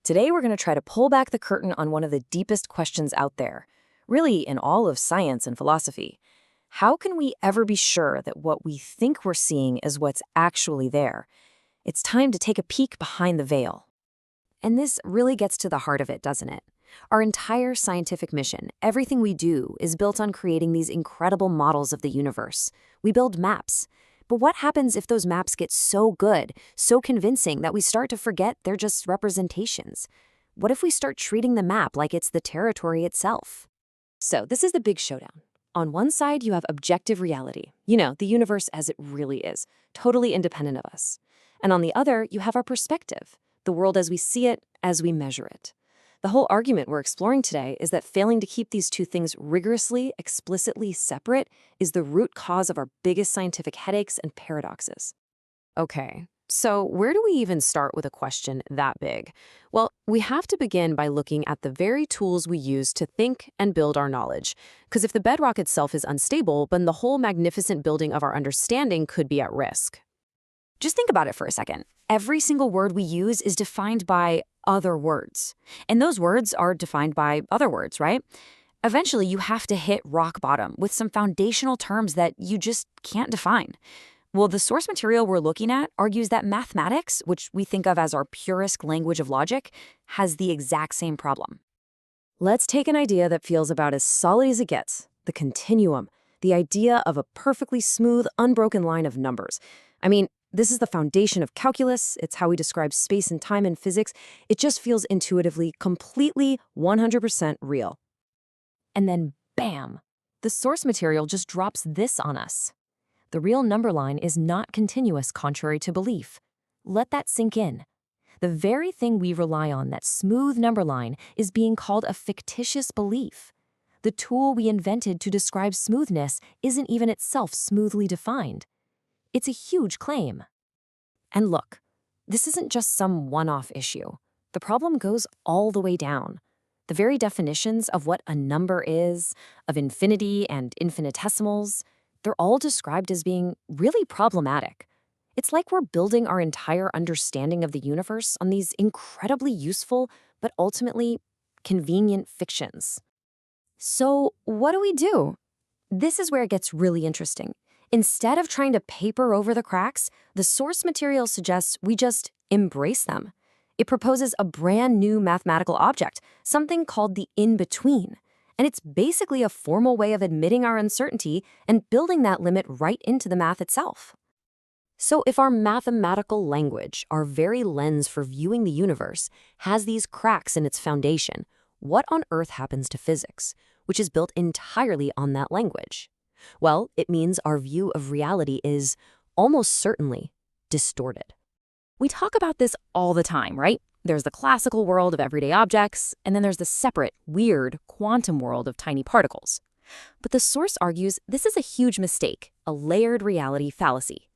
Today, we're going to try to pull back the curtain on one of the deepest questions out there, really in all of science and philosophy. How can we ever be sure that what we think we're seeing is what's actually there? It's time to take a peek behind the veil. And this really gets to the heart of it, doesn't it? Our entire scientific mission, everything we do, is built on creating these incredible models of the universe. We build maps. But what happens if those maps get so good, so convincing that we start to forget they're just representations? What if we start treating the map like it's the territory itself? So this is the big showdown. On one side, you have objective reality, the universe as it really is, totally independent of us. And on the other, you have our perspective, the world as we see it, as we measure it. The whole argument we're exploring today is that failing to keep these two things rigorously, explicitly separate is the root cause of our biggest scientific headaches and paradoxes. Okay, so where do we even start with a question that big? Well, we have to begin by looking at the very tools we use to think and build our knowledge. Because if the bedrock itself is unstable, then the whole magnificent building of our understanding could be at risk. Just think about it for a second. Every single word we use is defined by other words. And those words are defined by other words, right? Eventually, you have to hit rock bottom with some foundational terms that you just can't define. Well, the source material we're looking at argues that mathematics, which we think of as our purest language of logic, has the exact same problem. Let's take an idea that feels about as solid as it gets, the continuum, the idea of a perfectly smooth, unbroken line of numbers. This is the foundation of calculus. It's how we describe space and time in physics. It just feels intuitively, completely, 100% real. And then, bam, the source material just drops this on us. The real number line is not continuous, contrary to belief. Let that sink in. The very thing we rely on, that smooth number line, is being called a fictitious belief. The tool we invented to describe smoothness isn't even itself smoothly defined. It's a huge claim. And look, this isn't just some one-off issue. The problem goes all the way down. The very definitions of what a number is, of infinity and infinitesimals, they're all described as being really problematic. It's like we're building our entire understanding of the universe on these incredibly useful, but ultimately convenient fictions. So what do? This is where it gets really interesting. Instead of trying to paper over the cracks, the source material suggests we just embrace them. It proposes a brand new mathematical object, something called the in-between. And it's basically a formal way of admitting our uncertainty and building that limit right into the math itself. So if our mathematical language, our very lens for viewing the universe, has these cracks in its foundation, what on earth happens to physics, which is built entirely on that language? Well, it means our view of reality is almost certainly distorted. We talk about this all the time, right? There's the classical world of everyday objects, and then there's the separate, weird, quantum world of tiny particles. But the source argues this is a huge mistake, a layered reality fallacy.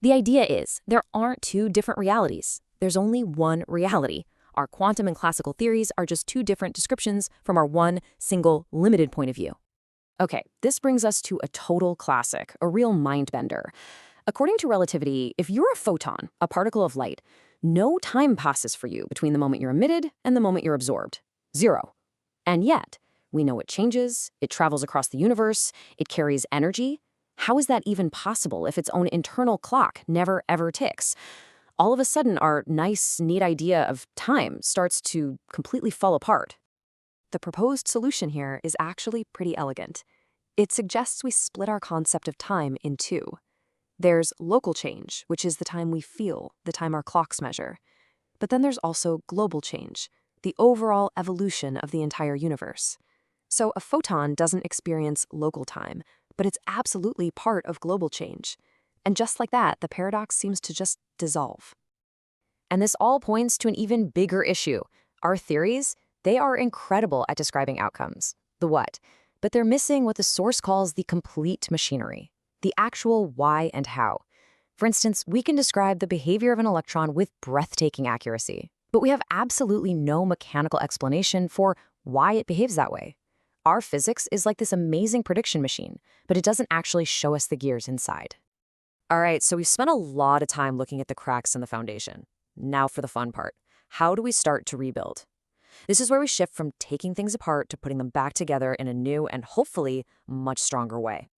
The idea is there aren't two different realities. There's only one reality. Our quantum and classical theories are just two different descriptions from our one, single, limited point of view. Okay, this brings us to a total classic, a real mind-bender. According to relativity, if you're a photon, a particle of light, no time passes for you between the moment you're emitted and the moment you're absorbed. 0. And yet, we know it changes, it travels across the universe, it carries energy. How is that even possible if its own internal clock never ever ticks? All of a sudden, our nice, neat idea of time starts to completely fall apart. The proposed solution here is actually pretty elegant. It suggests we split our concept of time in two. There's local change, which is the time we feel, the time our clocks measure. But then there's also global change, the overall evolution of the entire universe. So a photon doesn't experience local time, but it's absolutely part of global change. And just like that, the paradox seems to just dissolve. And this all points to an even bigger issue. Our theories, they are incredible at describing outcomes, the what, but they're missing what the source calls the complete machinery, the actual why and how. For instance, we can describe the behavior of an electron with breathtaking accuracy, but we have absolutely no mechanical explanation for why it behaves that way. Our physics is like this amazing prediction machine, but it doesn't actually show us the gears inside. All right, so we've spent a lot of time looking at the cracks in the foundation. Now for the fun part. How do we start to rebuild? This is where we shift from taking things apart to putting them back together in a new and hopefully much stronger way.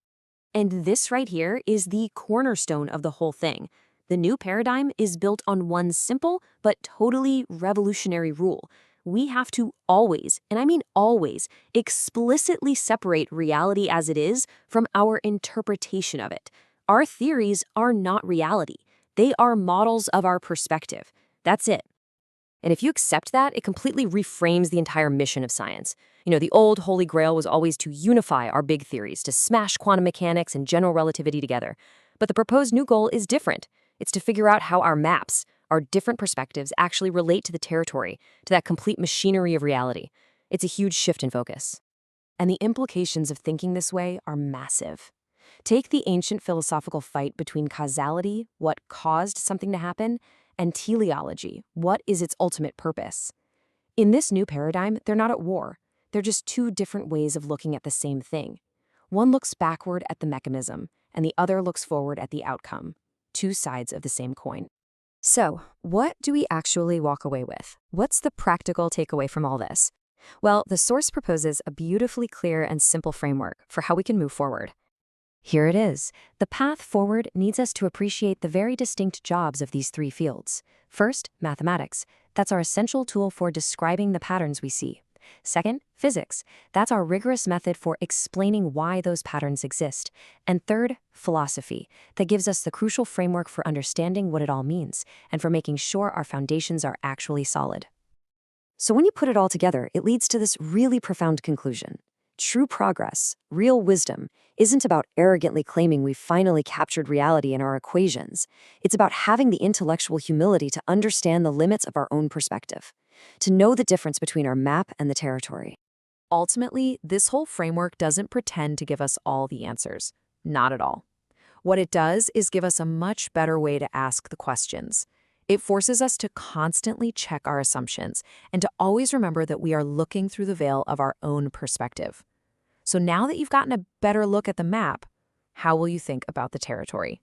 And this right here is the cornerstone of the whole thing. The new paradigm is built on one simple but totally revolutionary rule. We have to always, and I mean always, explicitly separate reality as it is from our interpretation of it. Our theories are not reality. They are models of our perspective. That's it. And if you accept that, it completely reframes the entire mission of science. The old holy grail was always to unify our big theories, to smash quantum mechanics and general relativity together. But the proposed new goal is different. It's to figure out how our maps, our different perspectives, actually relate to the territory, to that complete machinery of reality. It's a huge shift in focus. And the implications of thinking this way are massive. Take the ancient philosophical fight between causality, what caused something to happen, and teleology, what is its ultimate purpose. In this new paradigm, they're not at war. They're just two different ways of looking at the same thing. One looks backward at the mechanism, and the other looks forward at the outcome. Two sides of the same coin. So, what do we actually walk away with? What's the practical takeaway from all this? Well, the source proposes a beautifully clear and simple framework for how we can move forward. Here it is. The path forward needs us to appreciate the very distinct jobs of these three fields. First, mathematics. That's our essential tool for describing the patterns we see. Second, physics. That's our rigorous method for explaining why those patterns exist. And third, philosophy. That gives us the crucial framework for understanding what it all means and for making sure our foundations are actually solid. So when you put it all together, it leads to this really profound conclusion. True progress, real wisdom, isn't about arrogantly claiming we've finally captured reality in our equations. It's about having the intellectual humility to understand the limits of our own perspective, to know the difference between our map and the territory. Ultimately, this whole framework doesn't pretend to give us all the answers. Not at all. What it does is give us a much better way to ask the questions. It forces us to constantly check our assumptions and to always remember that we are looking through the veil of our own perspective. So now that you've gotten a better look at the map, how will you think about the territory?